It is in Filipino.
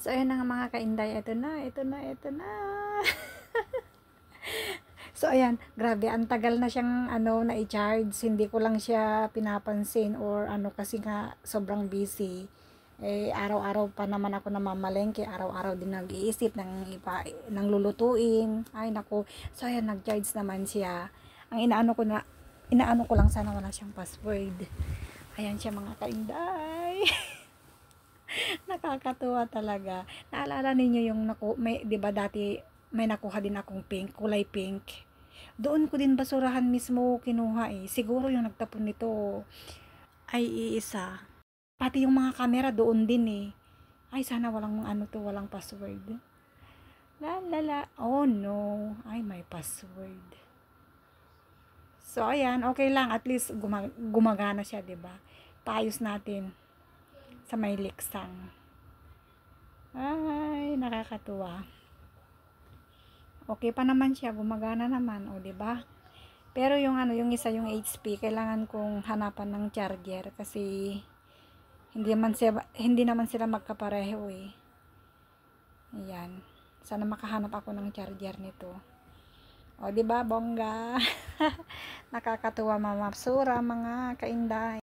So, ayan na nga mga kainday. Ito na. So, ayan. Grabe. Ang tagal na siyang, na-i-charge. Hindi ko lang siya pinapansin or kasi nga sobrang busy. Araw-araw pa naman ako namamalengke. Araw-araw din nag-iisip ng lulutuin. Ay, naku. So, ayan. Nag-charge naman siya. Ang inaano ko lang sana wala siyang password. Ayan siya mga kainday. Nakakatuwa talaga. Naalala ninyo yung may 'di ba dati may nakuha din akong pink, kulay pink. Doon ko din basurahan mismo kinuha eh. Siguro yung nagtapon nito ay iisa. Pati yung mga camera doon din eh. Ay sana walang walang password. La la la. Oh no. Ay may password. So ayan, okay lang at least gumagana siya, 'di ba? Paayos natin sa may liksang. Ay, nakakatuwa. Okay pa naman siya, gumagana naman, o 'di ba? Pero yung yung isa yung HP, kailangan kong hanapan ng charger kasi hindi naman sila magkapareho eh. Ayan. Sana makahanap ako ng charger nito. O 'di ba, bongga? Nakakatuwa mamapsura mga kainday.